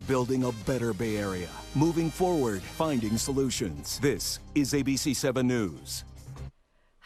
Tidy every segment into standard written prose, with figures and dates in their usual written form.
Building a better Bay Area. Moving forward, finding solutions. This is ABC 7 News.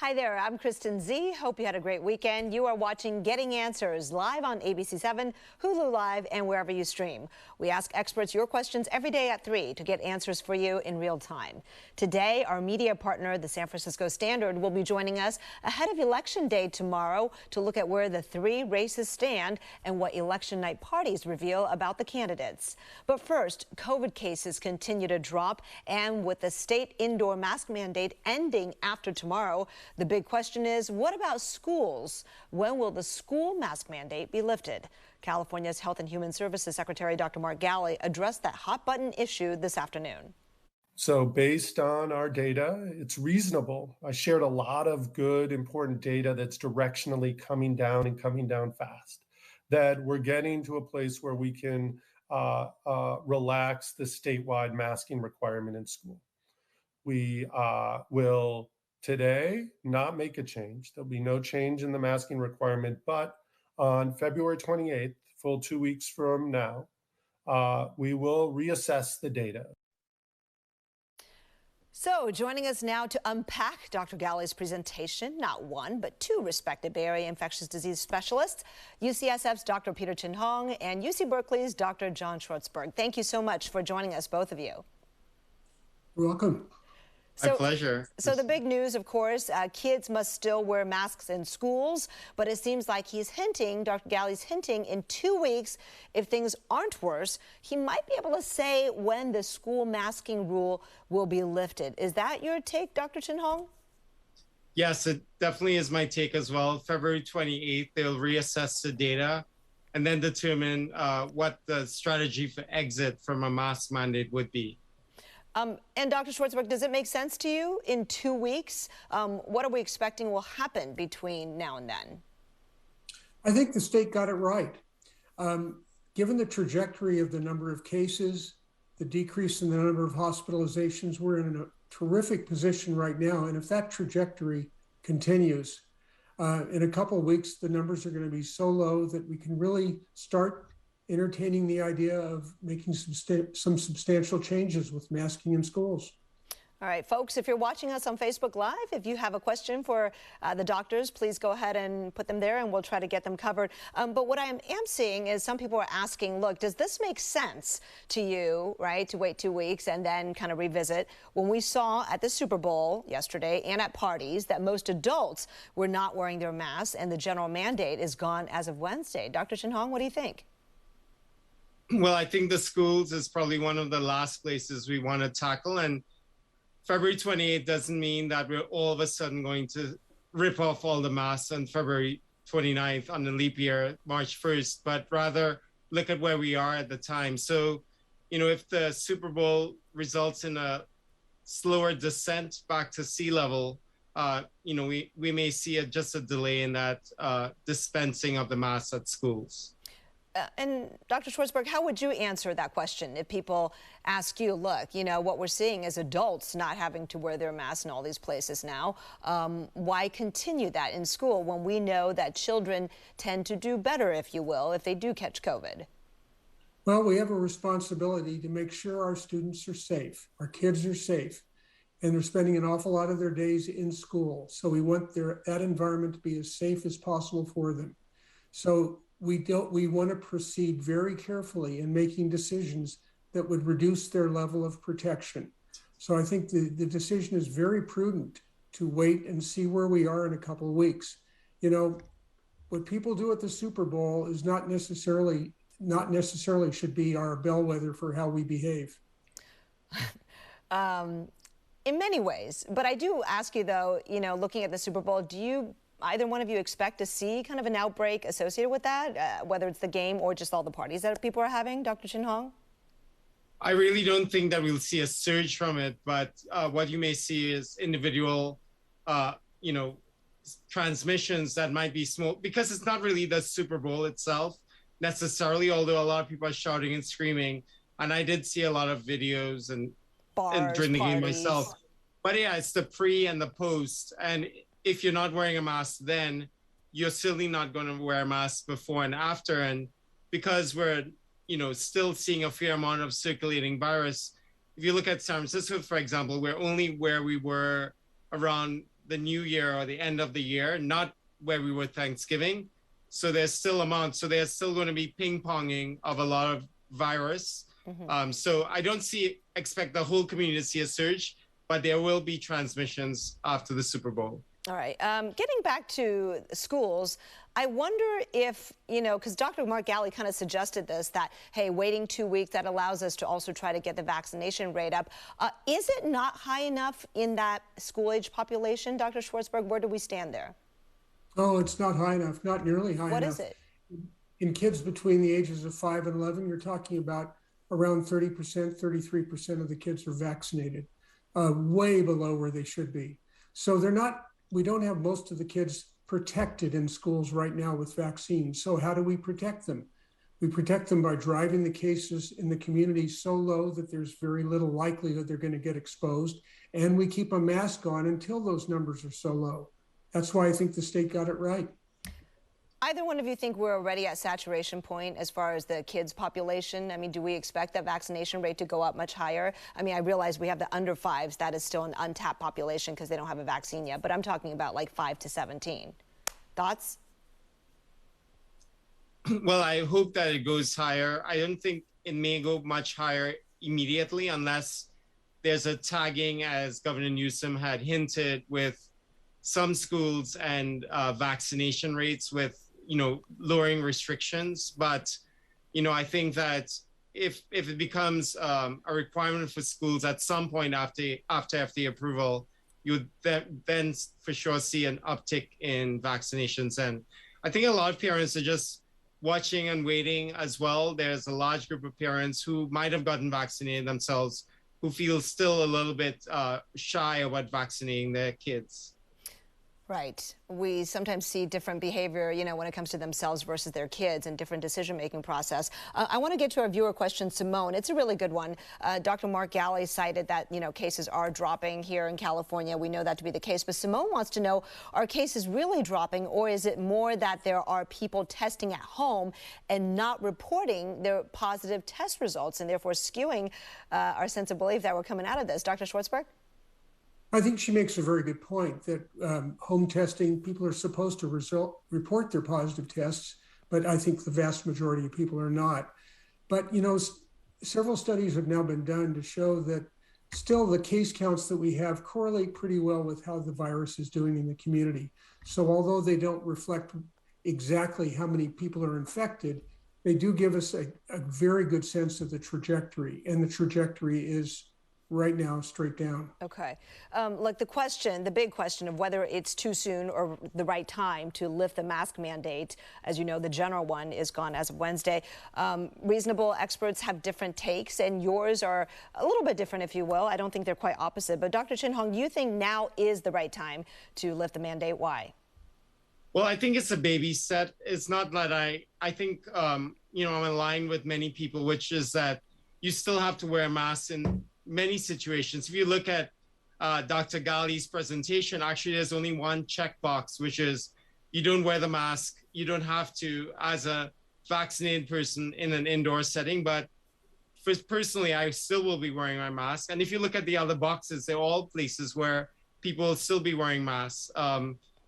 Hi there, I'm Kristen Z. Hope you had a great weekend. You are watching Getting Answers live on ABC 7, Hulu Live, and wherever you stream. We ask experts your questions every day at 3 to get answers for you in real time. Today, our media partner, the San Francisco Standard, will be joining us ahead of Election Day tomorrow to look at where the 3 races stand and what election night parties reveal about the candidates. But first, COVID cases continue to drop, and with the state indoor mask mandate ending after tomorrow, the big question is, what about schools? When will the school mask mandate be lifted? California's Health and Human Services Secretary Dr. Mark Ghaly addressed that hot-button issue this afternoon. So based on our data, it's reasonable. I shared a lot of good, important data that's directionally coming down and coming down fast, that we're getting to a place where we can relax the statewide masking requirement in school. We will today not make a change. There'll be no change in the masking requirement, but on February 28th, full 2 weeks from now, we will reassess the data. So joining us now to unpack Dr. Ghaly's presentation, not one, but 2 respected Bay Area infectious disease specialists, UCSF's Dr. Peter Chin-Hong and UC Berkeley's Dr. John Schwartzberg. Thank you so much for joining us, both of you. You're welcome. My pleasure. So the big news, of course, kids must still wear masks in schools, but it seems like he's hinting, Dr. Ghaly's hinting, in 2 weeks, if things aren't worse, he might be able to say when the school masking rule will be lifted. Is that your take, Dr. Chin-Hong? Yes, it definitely is my take as well. February 28th, they'll reassess the data and then determine what the strategy for exit from a mask mandate would be. And Dr. Schwartzberg, does it make sense to you in 2 weeks? What are we expecting will happen between now and then? I think the state got it right. Given the trajectory of the number of cases, the decrease in the number of hospitalizations, we're in a terrific position right now. And if that trajectory continues, in a couple of weeks, the numbers are going to be so low that we can really start entertaining the idea of making some substantial changes with masking in schools. All right, folks, if you're watching us on Facebook Live, if you have a question for the doctors, please go ahead and put them there and we'll try to get them covered. But what I am seeing is some people are asking, look, does this make sense to you, right, to wait 2 weeks and then kind of revisit? When we saw at the Super Bowl yesterday and at parties that most adults were not wearing their masks and the general mandate is gone as of Wednesday. Dr. Chin-Hong, what do you think? Well, I think the schools is probably one of the last places we want to tackle. And February 28th doesn't mean that we're all of a sudden going to rip off all the masks on February 29th on the leap year, March 1st, but rather look at where we are at the time. So, you know, if the Super Bowl results in a slower descent back to sea level, you know, we may see just a delay in that dispensing of the masks at schools. And Dr. Schwartzberg, how would you answer that question if people ask you, look, you know, what we're seeing is adults not having to wear their masks in all these places now. Why continue that in school when we know that children tend to do better, if you will, if they do catch COVID? Well, we have a responsibility to make sure our students are safe, our kids are safe, and they're spending an awful lot of their days in school. So we want that environment to be as safe as possible for them. So we want to proceed very carefully in making decisions that would reduce their level of protection. So I think the decision is very prudent to wait and see where we are in a couple of weeks. You know, what people do at the Super Bowl is not necessarily should be our bellwether for how we behave. In many ways, but I do ask you though, you know, looking at the Super Bowl, do you either one of you expect to see kind of an outbreak associated with that, whether it's the game or just all the parties that people are having, Dr. Chin-Hong? I really don't think that we'll see a surge from it, but what you may see is individual, you know, transmissions that might be small, because it's not really the Super Bowl itself necessarily, although a lot of people are shouting and screaming. And I did see a lot of videos and during the game myself. But yeah, it's the pre and the post. And if you're not wearing a mask then, you're certainly not going to wear a mask before and after. And because we're still seeing a fair amount of circulating virus. If you look at San Francisco, for example, we're only where we were around the New Year or the end of the year, not where we were Thanksgiving. So there's still so they're still going to be ping-ponging of a lot of virus. So I don't expect the whole community to see a surge, but there will be transmissions after the Super Bowl. All right. Getting back to schools, I wonder if, because Dr. Mark Galley kind of suggested this, that, hey, waiting 2 weeks, that allows us to also try to get the vaccination rate up. Is it not high enough in that school-age population? Dr. Schwartzberg, where do we stand there? Oh, it's not high enough, not nearly high enough. What is it? In kids between the ages of 5 and 11, you're talking about around 30%, 33% of the kids are vaccinated, way below where they should be. So we don't have most of the kids protected in schools right now with vaccines. So how do we protect them? We protect them by driving the cases in the community so low that there's very little likelihood they're going to get exposed. And we keep a mask on until those numbers are so low. That's why I think the state got it right. Either one of you think we're already at saturation point as far as the kids population? I mean, do we expect that vaccination rate to go up much higher? I mean, I realize we have the under 5s. That is still an untapped population because they don't have a vaccine yet. But I'm talking about like 5 to 17. Thoughts? Well, I hope that it goes higher. I don't think it may go much higher immediately unless there's a tagging, as Governor Newsom had hinted, with some schools and vaccination rates with lowering restrictions. But, I think that if it becomes a requirement for schools at some point after FDA approval, you would then for sure see an uptick in vaccinations. And I think a lot of parents are just watching and waiting as well. There's a large group of parents who might have gotten vaccinated themselves who feel still a little bit shy about vaccinating their kids. Right. We sometimes see different behavior, when it comes to themselves versus their kids and different decision-making process. I want to get to our viewer question, Simone. It's a really good one. Dr. Mark Galley cited that, cases are dropping here in California. We know that to be the case. But Simone wants to know, are cases really dropping, or is it more that there are people testing at home and not reporting their positive test results and therefore skewing our sense of belief that we're coming out of this? Dr. Schwartzberg? I think she makes a very good point that home testing, people are supposed to report their positive tests, but I think the vast majority of people are not. But, several studies have now been done to show that still the case counts that we have correlate pretty well with how the virus is doing in the community. So although they don't reflect exactly how many people are infected, they do give us a very good sense of the trajectory. And the trajectory is right now straight down. Okay. Like the big question of whether it's too soon or the right time to lift the mask mandate. As you know, the general one is gone as of Wednesday. Reasonable experts have different takes, and yours are a little bit different, if you will. I don't think they're quite opposite. But Dr. Chin Hong, you think now is the right time to lift the mandate. Why? Well, I think it's a baby step. It's not that I think, I'm in line with many people, which is that you still have to wear a mask in many situations. If you look at Dr. Galley's presentation, actually there's only one checkbox, which is you don't wear the mask. You don't have to as a vaccinated person in an indoor setting. But personally, I still will be wearing my mask. And if you look at the other boxes, they're all places where people will still be wearing masks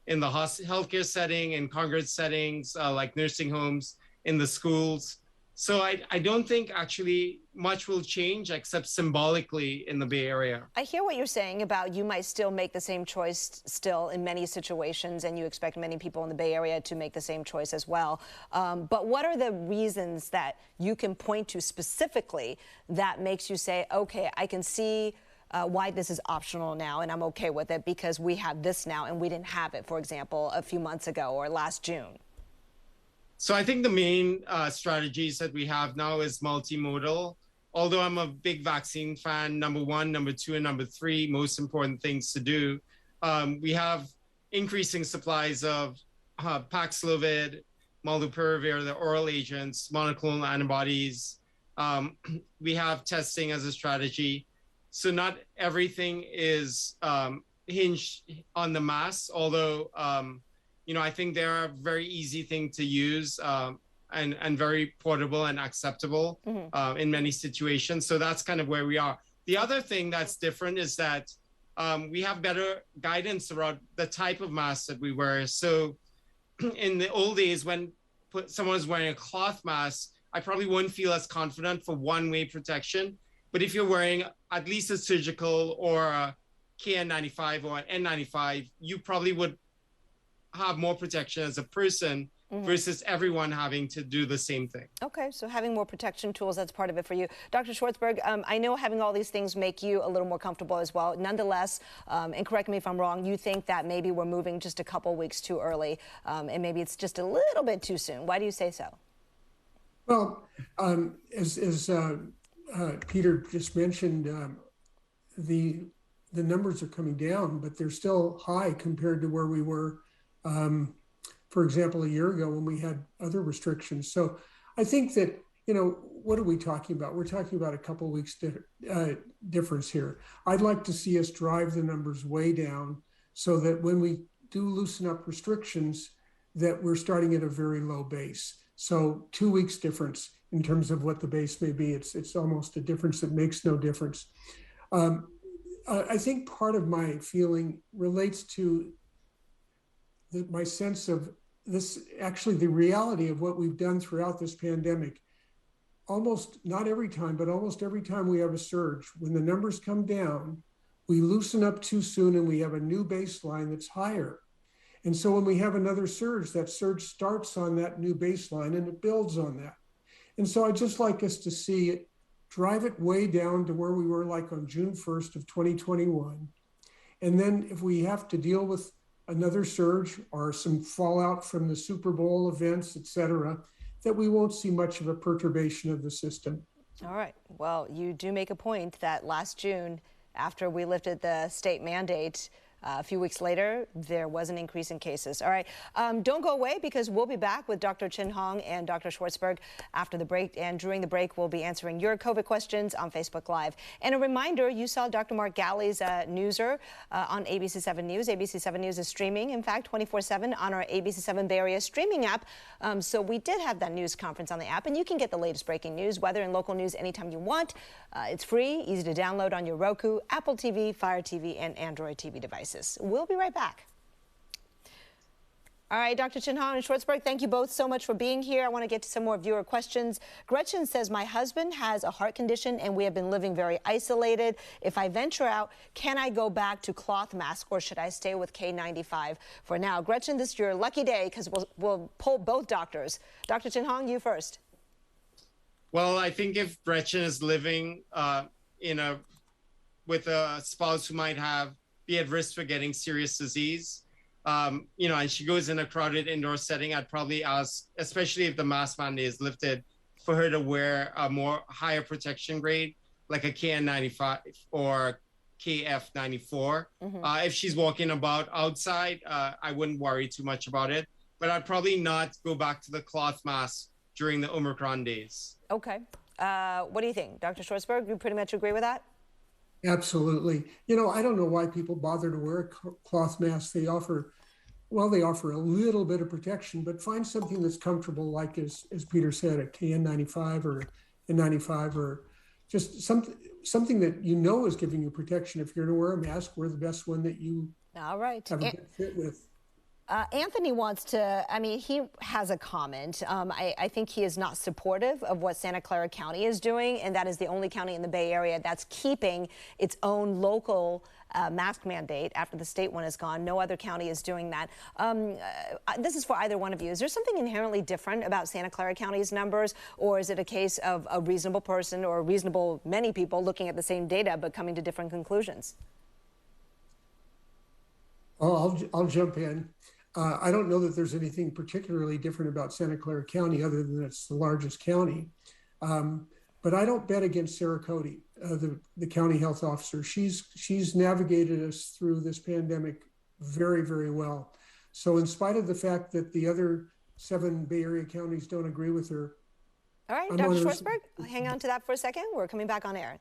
in the healthcare setting, in congregate settings, like nursing homes, in the schools. So I don't think actually much will change except symbolically in the Bay Area. I hear what you're saying about you might still make the same choice still in many situations, and you expect many people in the Bay Area to make the same choice as well. But what are the reasons that you can point to specifically that makes you say, okay, I can see why this is optional now and I'm okay with it because we have this now and we didn't have it, for example, a few months ago or last June? So I think the main strategies that we have now is multimodal. Although I'm a big vaccine fan, number one, number two, and number three, most important things to do. We have increasing supplies of Paxlovid, Molnupiravir, the oral agents, monoclonal antibodies. We have testing as a strategy. So not everything is hinged on the mask, although I think they're a very easy thing to use. and very portable and acceptable in many situations. So that's kind of where we are. The other thing that's different is that we have better guidance around the type of mask that we wear. So in the old days, when someone was wearing a cloth mask, I probably wouldn't feel as confident for one-way protection. But if you're wearing at least a surgical or a KN95 or an N95, you probably would have more protection as a person versus everyone having to do the same thing. Okay, so having more protection tools, that's part of it for you. Dr. Schwartzberg, I know having all these things make you a little more comfortable as well. Nonetheless, and correct me if I'm wrong, you think that maybe we're moving just a couple weeks too early, and maybe it's just a little bit too soon. Why do you say so? Well, as Peter just mentioned, the numbers are coming down, but they're still high compared to where we were, for example, a year ago when we had other restrictions. So I think that, what are we talking about? We're talking about a couple of weeks difference here. I'd like to see us drive the numbers way down so that when we do loosen up restrictions, that we're starting at a very low base. So 2 weeks difference in terms of what the base may be. It's almost a difference that makes no difference. I think part of my feeling relates to my sense of this, actually the reality of what we've done throughout this pandemic. Almost, not every time, but almost every time we have a surge, when the numbers come down, we loosen up too soon and we have a new baseline that's higher. And so when we have another surge, that surge starts on that new baseline and it builds on that. And so I'd just like us to see it, drive it way down to where we were like on June 1st of 2021. And then if we have to deal with another surge or some fallout from the Super Bowl events, et cetera, that we won't see much of a perturbation of the system. All right. Well, you do make a point that last June, after we lifted the state mandate, a few weeks later, there was an increase in cases. All right, don't go away because we'll be back with Dr. Chin Hong and Dr. Schwartzberg after the break. And during the break, we'll be answering your COVID questions on Facebook Live. And a reminder, you saw Dr. Mark Galley's newser on ABC7 News. ABC7 News is streaming, in fact, 24/7 on our ABC7 Bay Area streaming app. So we did have that news conference on the app, and you can get the latest breaking news, weather and local news anytime you want. It's free, easy to download on your Roku, Apple TV, Fire TV, and Android TV devices. We'll be right back. All right, Dr. Chin Hong and Schwartzberg, thank you both so much for being here. I want to get to some more viewer questions. Gretchen says, my husband has a heart condition and we have been living very isolated. If I venture out, can I go back to cloth mask or should I stay with K95 for now? Gretchen, this is your lucky day because we'll poll both doctors. Dr. Chin Hong, you first. Well, I think if Gretchen is living with a spouse who might be at risk for getting serious disease, and she goes in a crowded indoor setting, I'd probably ask, especially if the mask mandate is lifted, for her to wear a higher protection grade, like a KN95 or KF94. If she's walking about outside, I wouldn't worry too much about it, but I'd probably not go back to the cloth mask during the Omicron days. Okay. What do you think? Dr. Schwartzberg, you pretty much agree with that? Absolutely. I don't know why people bother to wear a cloth mask. They offer a little bit of protection, but find something that's comfortable, like as Peter said, a KN95 or a N95, or just something that is giving you protection. If you're going to wear a mask, wear the best one that you have a good fit with. Anthony wants to, he has a comment. I think he is not supportive of what Santa Clara County is doing, and that is the only county in the Bay Area that's keeping its own local mask mandate after the state one is gone. No other county is doing that. This is for either one of you. Is there something inherently different about Santa Clara County's numbers, or is it a case of a reasonable person or many people looking at the same data but coming to different conclusions? I'll jump in. I don't know that there's anything particularly different about Santa Clara County other than it's the largest county. But I don't bet against Sarah Cody, the county health officer. She's navigated us through this pandemic very, very well. So in spite of the fact that the other 7 Bay Area counties don't agree with her. All right, Dr. Schwartzberg, hang on to that for a second. We're coming back on air.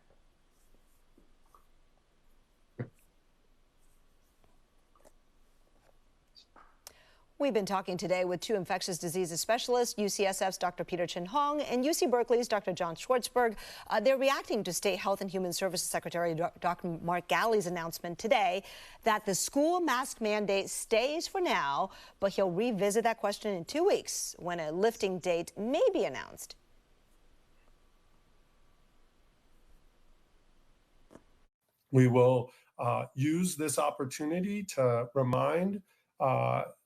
We've been talking today with two infectious diseases specialists, UCSF's Dr. Peter Chin-Hong and UC Berkeley's Dr. John Schwartzberg. They're reacting to State Health and Human Services Secretary Dr. Mark Galley's announcement today that the school mask mandate stays for now, but he'll revisit that question in 2 weeks when a lifting date may be announced. We will use this opportunity to remind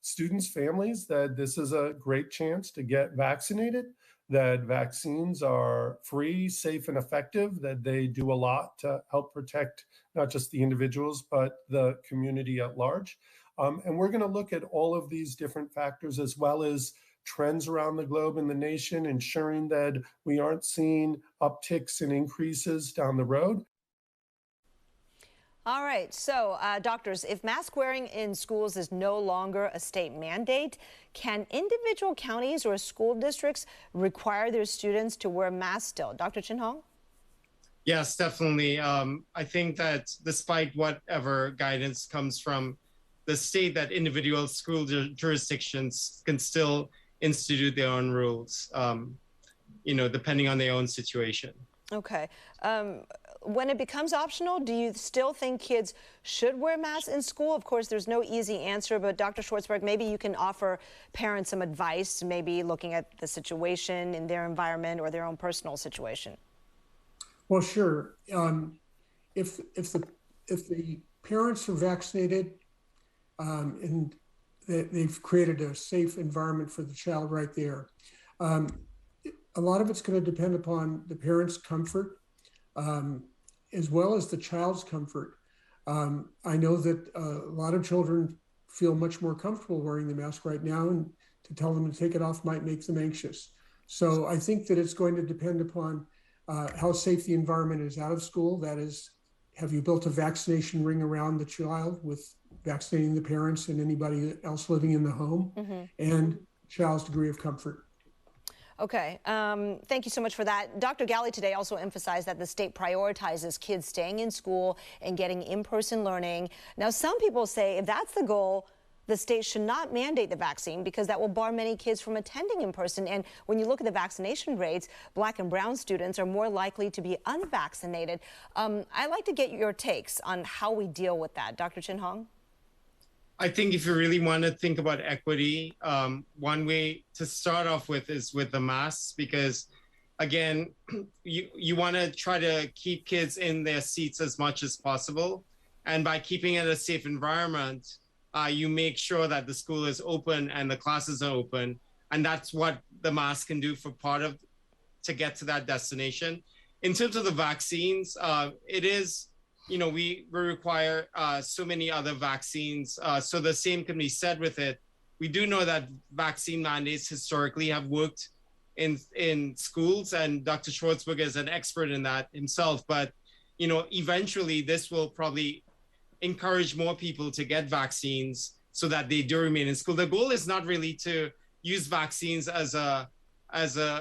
students, families that this is a great chance to get vaccinated, that vaccines are free, safe, and effective, that they do a lot to help protect not just the individuals, but the community at large. And we're going to look at all of these different factors as well as trends around the globe and the nation, ensuring that we aren't seeing upticks and increases down the road. All right, so doctors, if mask wearing in schools is no longer a state mandate, can individual counties or school districts require their students to wear masks still? Dr. Chin-Hong? Yes, definitely. I think that despite whatever guidance comes from the state, that individual school jurisdictions can still institute their own rules, depending on their own situation. Okay. When it becomes optional, do you still think kids should wear masks in school? Of course, there's no easy answer, but Dr. Schwartzberg, maybe you can offer parents some advice, maybe looking at the situation in their environment or their own personal situation. Well, sure. If the parents are vaccinated and they've created a safe environment for the child right there, a lot of it's going to depend upon the parents' comfort, as well as the child's comfort. I know that a lot of children feel much more comfortable wearing the mask right now, and to tell them to take it off might make them anxious. So I think that it's going to depend upon how safe the environment is out of school. That is, have you built a vaccination ring around the child with vaccinating the parents and anybody else living in the home, and child's degree of comfort. Okay, thank you so much for that. Dr. Galley today also emphasized that the state prioritizes kids staying in school and getting in-person learning. Now, some people say if that's the goal, the state should not mandate the vaccine because that will bar many kids from attending in person. And when you look at the vaccination rates, Black and brown students are more likely to be unvaccinated. I'd like to get your takes on how we deal with that. Dr. Chin-Hong? I think if you really want to think about equity, one way to start off with is with the masks, because again, you want to try to keep kids in their seats as much as possible. And by keeping it a safe environment, you make sure that the school is open and the classes are open. And that's what the mask can do for to get to that destination. In terms of the vaccines, it is, we require so many other vaccines. So the same can be said with it. We do know that vaccine mandates historically have worked in schools, and Dr. Schwartzberg is an expert in that himself. But, eventually this will probably encourage more people to get vaccines so that they do remain in school. The goal is not really to use vaccines as a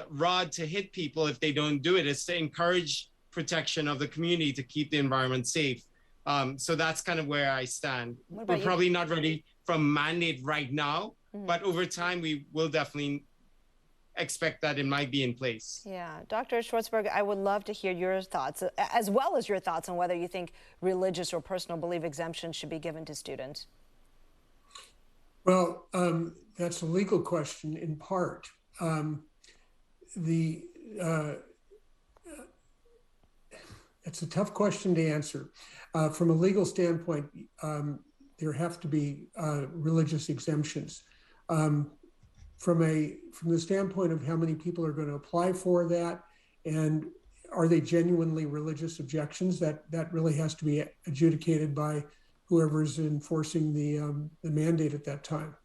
rod to hit people if they don't do it. It's to encourage protection of the community to keep the environment safe. So that's kind of where I stand. We're probably not ready for mandate right now, but over time we will definitely expect that it might be in place. Yeah, Dr. Schwartzberg, I would love to hear your thoughts, as well as your thoughts on whether you think religious or personal belief exemptions should be given to students. Well, that's a legal question in part. It's a tough question to answer. From a legal standpoint, there have to be religious exemptions. From the standpoint of how many people are going to apply for that, and are they genuinely religious objections, that really has to be adjudicated by whoever's enforcing the mandate at that time.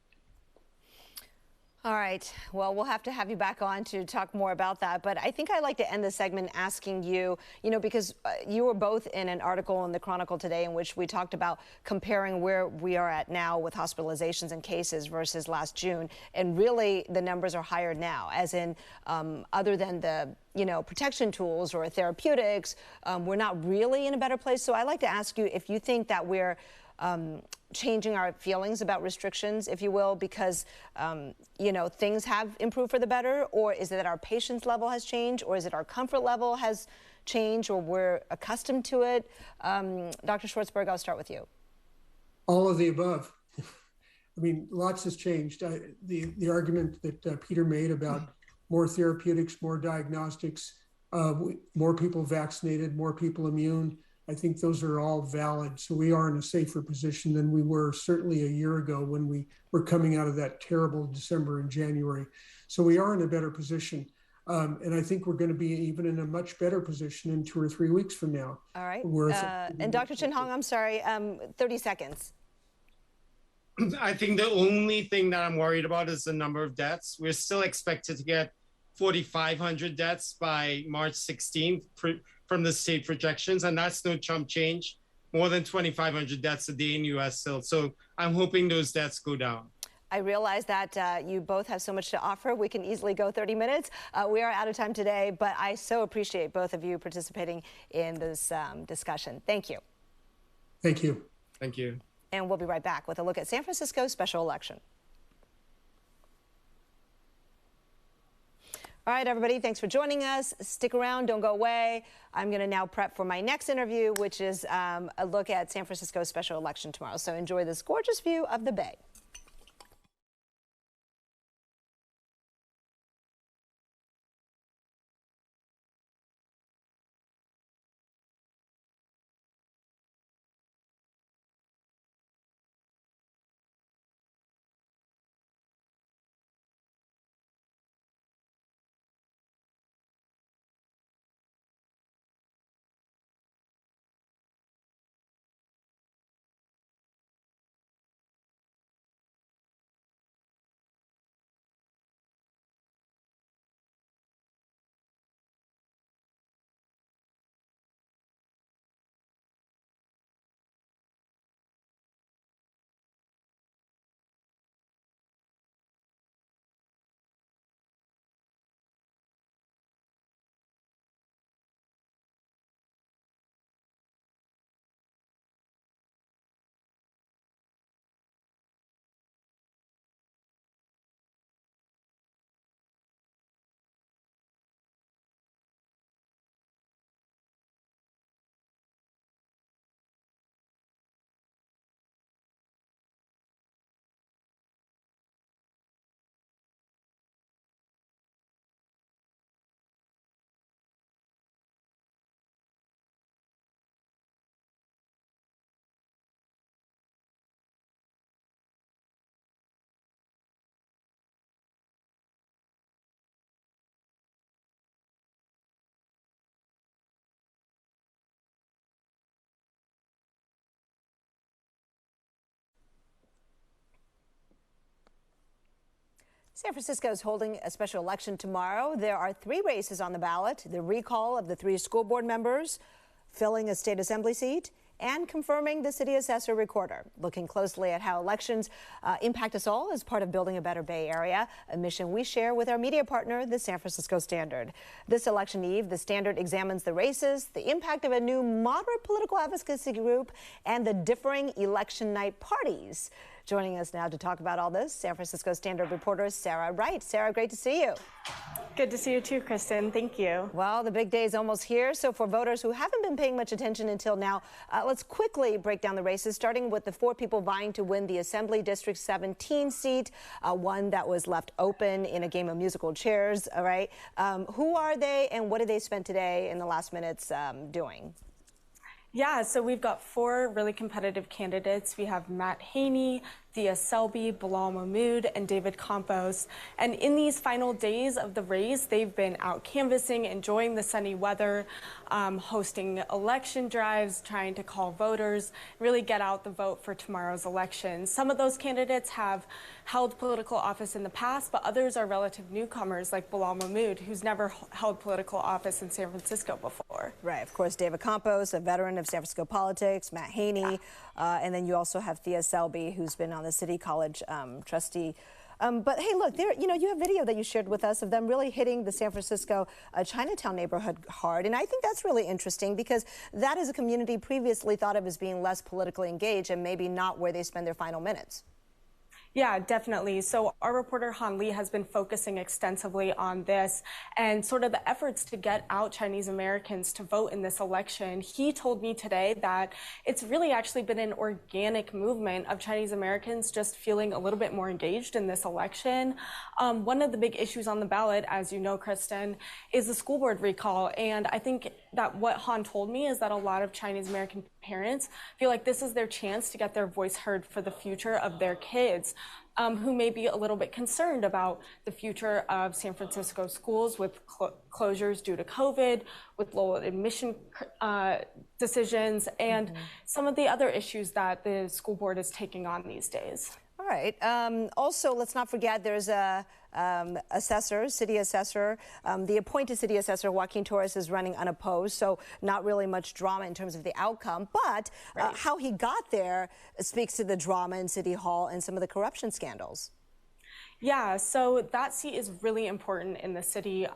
All right. Well, we'll have to have you back on to talk more about that. But I think I'd like to end the segment asking you, because you were both in an article in the Chronicle today in which we talked about comparing where we are at now with hospitalizations and cases versus last June. And really, the numbers are higher now, as in other than the protection tools or therapeutics, we're not really in a better place. So I'd like to ask you if you think that we're changing our feelings about restrictions, if you will, because, you know, things have improved for the better? Or is it that our patience level has changed? Or is it our comfort level has changed, or we're accustomed to it? Dr. Schwartzberg, I'll start with you. All of the above. I mean, lots has changed. The argument that Peter made about more therapeutics, more diagnostics, more people vaccinated, more people immune, I think those are all valid. So we are in a safer position than we were certainly a year ago when we were coming out of that terrible December and January. So we are in a better position. And I think we're going to be even in a much better position in 2 or 3 weeks from now. All right. And Dr. Chin Hong, I'm sorry, 30 seconds. I think the only thing that I'm worried about is the number of deaths. We're still expected to get 4,500 deaths by March 16th from the state projections, and that's no chump change. More than 2,500 deaths a day in U.S. still. So I'm hoping those deaths go down. I realize that you both have so much to offer. We can easily go 30 minutes. We are out of time today, but I so appreciate both of you participating in this discussion. Thank you. Thank you. Thank you. And we'll be right back with a look at San Francisco's special election. All right, everybody, thanks for joining us. Stick around, don't go away. I'm going to now prep for my next interview, which is a look at San Francisco's special election tomorrow. So enjoy this gorgeous view of the Bay. San Francisco is holding a special election tomorrow. There are 3 races on the ballot: the recall of the 3 school board members, filling a state assembly seat, and confirming the city assessor recorder. Looking closely at how elections impact us all as part of building a better Bay Area, a mission we share with our media partner, the San Francisco Standard. This election eve, the Standard examines the races, the impact of a new moderate political advocacy group, and the differing election night parties. Joining us now to talk about all this, San Francisco Standard reporter Sarah Wright. Sarah, great to see you. Good to see you too, Kristen. Thank you. Well, the big day is almost here. So for voters who haven't been paying much attention until now, let's quickly break down the races, starting with the 4 people vying to win the Assembly District 17 seat, one that was left open in a game of musical chairs. All right. Who are they, and what did they spend today in the last minutes doing? Yeah, so we've got 4 really competitive candidates. We have Matt Haney, Thea Selby, Bilal Mahmood, and David Campos. And in these final days of the race, they've been out canvassing, enjoying the sunny weather, hosting election drives, trying to call voters, really get out the vote for tomorrow's election. Some of those candidates have held political office in the past, but others are relative newcomers like Bilal Mahmood, who's never held political office in San Francisco before. Right, of course, David Campos, a veteran of San Francisco politics, Matt Haney, and then you also have Thea Selby, who's been on the City College trustee But hey, look, there, you have video that you shared with us of them really hitting the San Francisco Chinatown neighborhood hard. And I think that's really interesting because that is a community previously thought of as being less politically engaged and maybe not where they spend their final minutes. Yeah, definitely. So our reporter Han Lee has been focusing extensively on this and sort of the efforts to get out Chinese Americans to vote in this election. He told me today that it's really actually been an organic movement of Chinese Americans just feeling a little bit more engaged in this election. One of the big issues on the ballot, as you know, Kristen, is the school board recall. And I think that what Han told me is that a lot of Chinese American parents feel like this is their chance to get their voice heard for the future of their kids. Who may be a little bit concerned about the future of San Francisco schools with closures due to COVID, with low admission decisions, and some of the other issues that the school board is taking on these days. All right. Also, let's not forget there's a city assessor. The appointed city assessor, Joaquin Torres, is running unopposed, so not really much drama in terms of the outcome. But how he got there speaks to the drama in City Hall and some of the corruption scandals. Yeah, so that seat is really important in the city.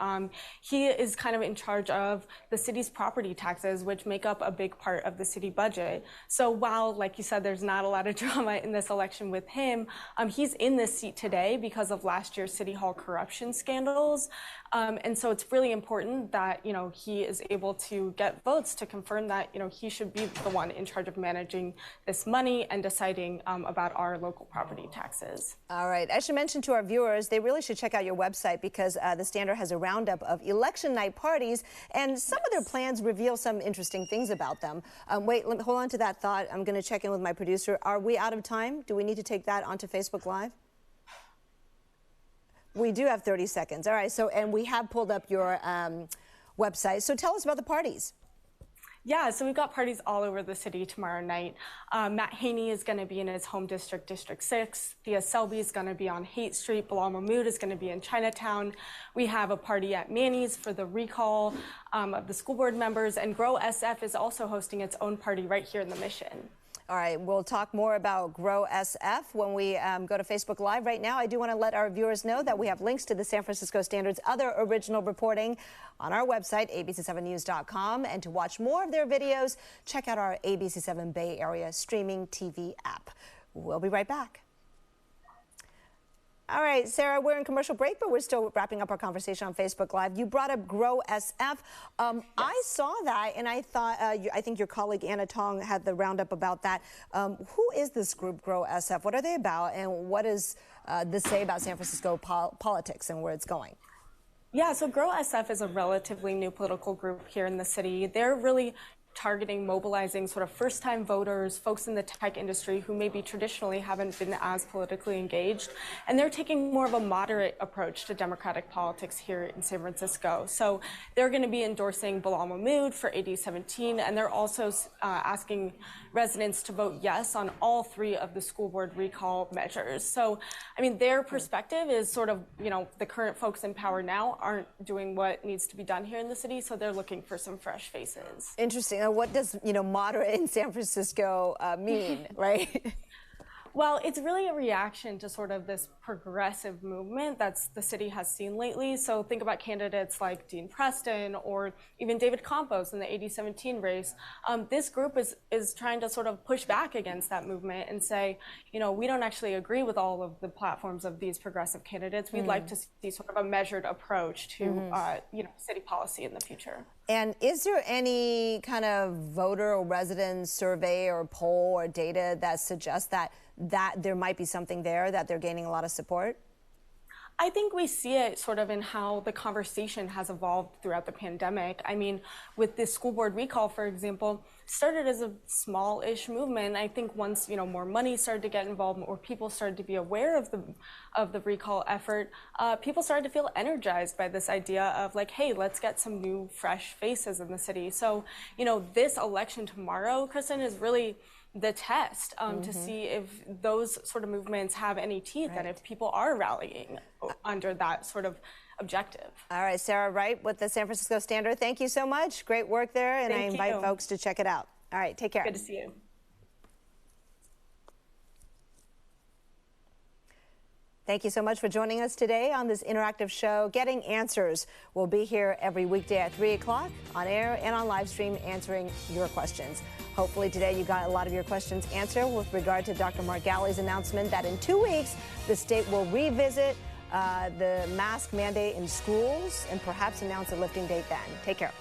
He is kind of in charge of the city's property taxes, which make up a big part of the city budget. So while, like you said, there's not a lot of drama in this election with him, he's in this seat today because of last year's City Hall corruption scandals. And so it's really important that, he is able to get votes to confirm that, he should be the one in charge of managing this money and deciding about our local property taxes. All right. I should mention to our viewers, they really should check out your website because the Standard has a roundup of election night parties, and some of their plans reveal some interesting things about them. Wait, hold on to that thought. I'm going to check in with my producer. Are we out of time? Do we need to take that onto Facebook Live? We do have 30 seconds. All right. So, and we have pulled up your website. So tell us about the parties. Yeah, so we've got parties all over the city tomorrow night. Matt Haney is going to be in his home district, District 6. Thea Selby is going to be on Haight Street. Bilal Mahmood is going to be in Chinatown. We have a party at Manny's for the recall of the school board members. And Grow SF is also hosting its own party right here in the Mission. All right, we'll talk more about Grow SF when we go to Facebook Live. Right now, I do want to let our viewers know that we have links to the San Francisco Standard's other original reporting on our website, abc7news.com. And to watch more of their videos, check out our ABC7 Bay Area streaming TV app. We'll be right back. All right, Sarah, we're in commercial break, but we're still wrapping up our conversation on Facebook Live. You brought up Grow SF. Yes. I saw that, and I thought, I think your colleague Anna Tong had the roundup about that. Who is this group, Grow SF? What are they about, and what does this say about San Francisco politics and where it's going? Yeah, so Grow SF is a relatively new political group here in the city. They're really targeting, mobilizing sort of first-time voters, folks in the tech industry who maybe traditionally haven't been as politically engaged. And they're taking more of a moderate approach to democratic politics here in San Francisco. So they're going to be endorsing Bilal Mahmood for AD 17, and they're also asking residents to vote yes on all three of the school board recall measures. So, I mean, their perspective is sort of, the current folks in power now aren't doing what needs to be done here in the city, so they're looking for some fresh faces. Interesting. What does, moderate in San Francisco mean, right? Well, it's really a reaction to sort of this progressive movement that the city has seen lately. So think about candidates like Dean Preston or even David Campos in the AD 17 race. This group is trying to sort of push back against that movement and say, we don't actually agree with all of the platforms of these progressive candidates. We'd like to see sort of a measured approach to, city policy in the future. And is there any kind of voter or resident survey or poll or data that suggests that there might be something there, that they're gaining a lot of support? I think we see it sort of in how the conversation has evolved throughout the pandemic. I mean, with this school board recall, for example, started as a small-ish movement. I think once, more money started to get involved or people started to be aware of the recall effort, people started to feel energized by this idea of like, hey, let's get some new, fresh faces in the city. So, this election tomorrow, Kristen, is really the test to see if those sort of movements have any teeth and if people are rallying under that sort of objective. All right, Sarah Wright with the San Francisco Standard. Thank you so much. Great work there, and I invite folks to check it out. All right, take care. Good to see you. Thank you so much for joining us today on this interactive show, Getting Answers. We'll be here every weekday at 3 o'clock on air and on live stream answering your questions. Hopefully today you got a lot of your questions answered with regard to Dr. Mark Galley's announcement that in 2 weeks the state will revisit the mask mandate in schools and perhaps announce a lifting date then. Take care.